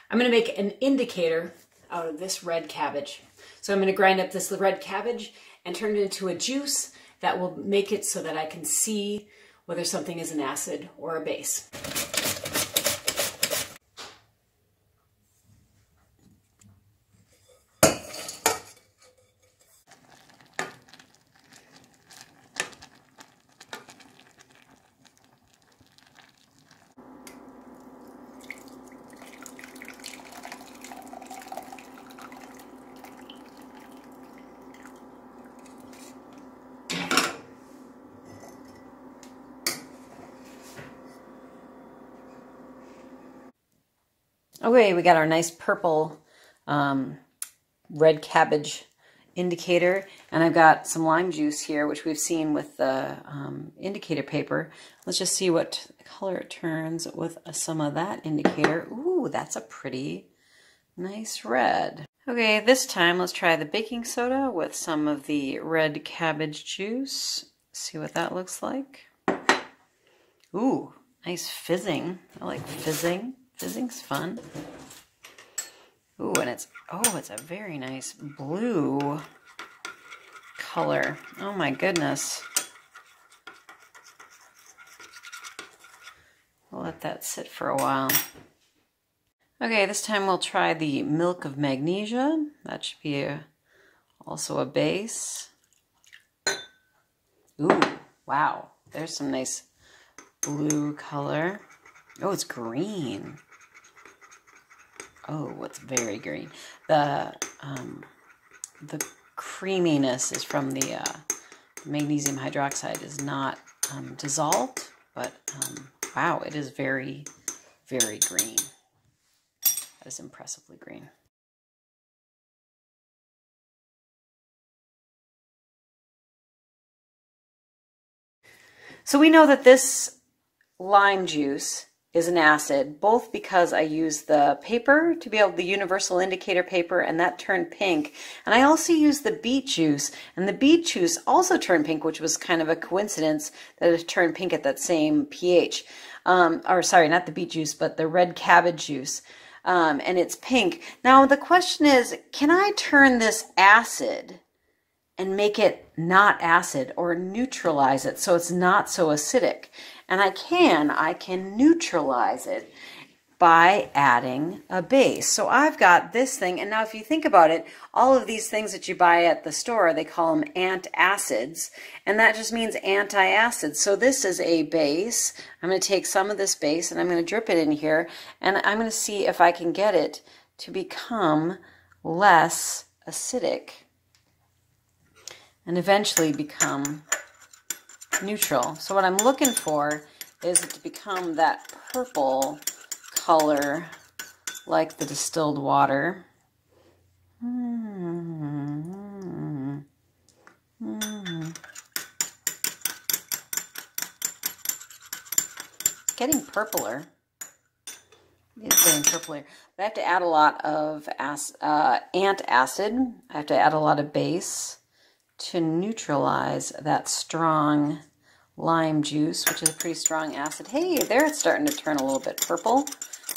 I'm going to make an indicator out of this red cabbage. So I'm going to grind up this red cabbage and turn it into a juice that will make it so that I can see whether something is an acid or a base. Okay, we got our nice purple red cabbage indicator, and I've got some lime juice here, which we've seen with the indicator paper. Let's just see what color it turns with some of that indicator. Ooh, that's a pretty nice red. Okay, this time let's try the baking soda with some of the red cabbage juice. See what that looks like. Ooh, nice fizzing. I like fizzing. Fizzing's fun. Ooh, and it's a very nice blue color. Oh my goodness. We'll let that sit for a while. Okay, this time we'll try the milk of magnesia. That should be also a base. Ooh, wow. There's some nice blue color. Oh, it's green. Oh, it's very green. The creaminess is from the magnesium hydroxide is not dissolved, but wow, it is very, very green. That is impressively green. So we know that this lime juice is an acid, both because I used the paper to be able, the universal indicator paper, and that turned pink. And I also used the beet juice, and the beet juice also turned pink, which was kind of a coincidence that it turned pink at that same pH. Or sorry, not the beet juice, but the red cabbage juice. And it's pink. Now the question is, can I turn this acid and make it not acid, or neutralize it so it's not so acidic? And I can neutralize it by adding a base. So I've got this thing, and now if you think about it, all of these things that you buy at the store, they call them antacids, and that just means antacid. So this is a base. I'm going to take some of this base and I'm going to drip it in here, and I'm going to see if I can get it to become less acidic and eventually become neutral. So what I'm looking for is it to become that purple color like the distilled water. Getting purpler. It's getting purpler. But I have to add a lot of antacid. I have to add a lot of base to neutralize that strong lime juice, which is a pretty strong acid. Hey, there it's starting to turn a little bit purple.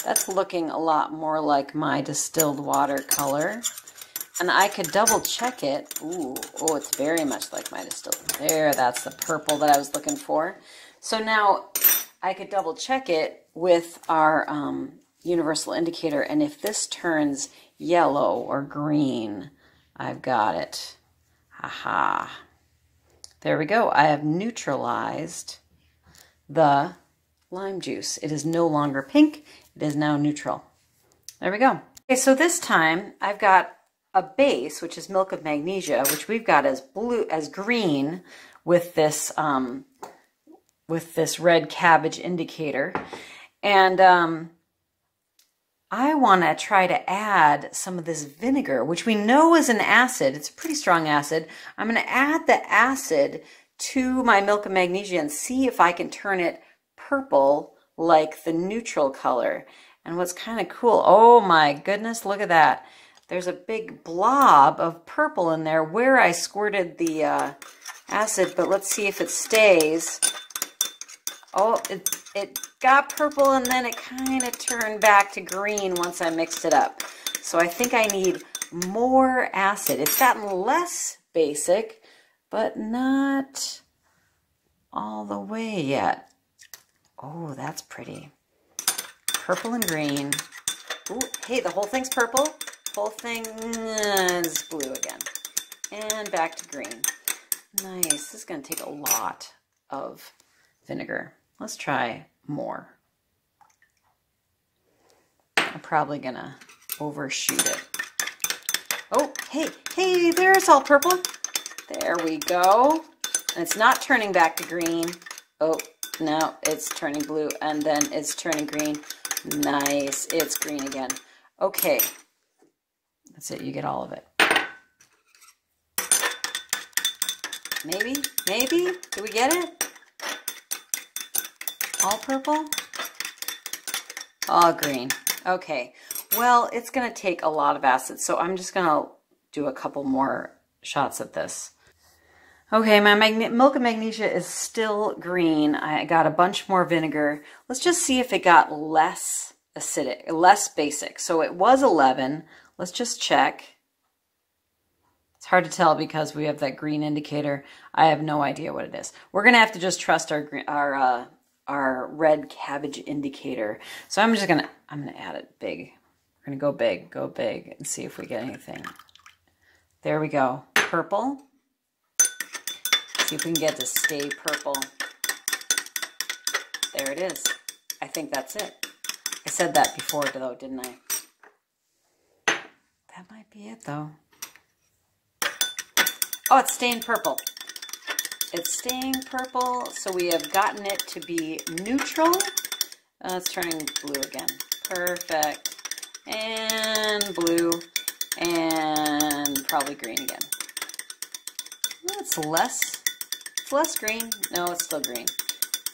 That's looking a lot more like my distilled water color. And I could double check it. Ooh, oh, it's very much like my distilled. There, that's the purple that I was looking for. So now I could double check it with our universal indicator, and if this turns yellow or green, I've got it. Aha. There we go. I have neutralized the lime juice. It is no longer pink. It is now neutral. There we go. Okay, so this time I've got a base, which is milk of magnesia, which we've got as blue, as green with this red cabbage indicator. And I want to try to add some of this vinegar, which we know is an acid. It's a pretty strong acid. I'm going to add the acid to my milk of magnesia and see if I can turn it purple like the neutral color. And what's kind of cool, oh my goodness, look at that. There's a big blob of purple in there where I squirted the acid, but let's see if it stays. Oh, got purple and then it kind of turned back to green once I mixed it up. So I think I need more acid. It's gotten less basic, but not all the way yet. Oh, that's pretty. Purple and green. Ooh, hey, the whole thing's purple. Whole thing is blue again. And back to green. Nice. This is going to take a lot of vinegar. Let's try more. I'm probably going to overshoot it. Oh, hey, there's all purple. There we go. And it's not turning back to green. Oh, no, it's turning blue and then it's turning green. Nice, it's green again. Okay, that's it, you get all of it. Maybe, do we get it? All purple? All green, okay. Well, it's gonna take a lot of acid, so I'm just gonna do a couple more shots at this. Okay, my milk and magnesia is still green. I got a bunch more vinegar. Let's just see if it got less acidic, less basic. So it was 11. Let's just check. It's hard to tell because we have that green indicator. I have no idea what it is. We're gonna have to just trust our red cabbage indicator. So I'm gonna add it big. We're gonna go big, and see if we get anything. There we go, purple. See if we can get to stay purple. There it is. I think that's it. I said that before though, didn't I? That might be it though. Oh, it's staying purple. It's staying purple, so we have gotten it to be neutral. It's turning blue again. Perfect. And blue. And probably green again. It's less green. No, it's still green.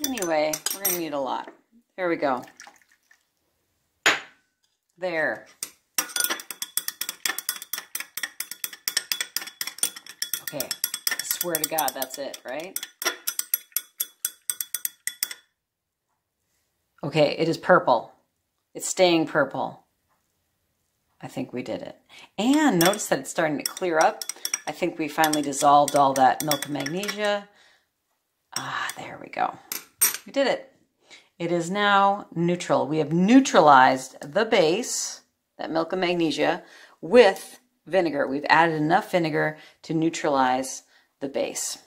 Anyway, we're going to need a lot. There we go. There. Okay, I swear to God, that's it, right? Okay, it is purple. It's staying purple. I think we did it. And notice that it's starting to clear up. I think we finally dissolved all that milk and magnesia. Ah, there we go. We did it. It is now neutral. We have neutralized the base, that milk and magnesia, with vinegar. We've added enough vinegar to neutralize the base.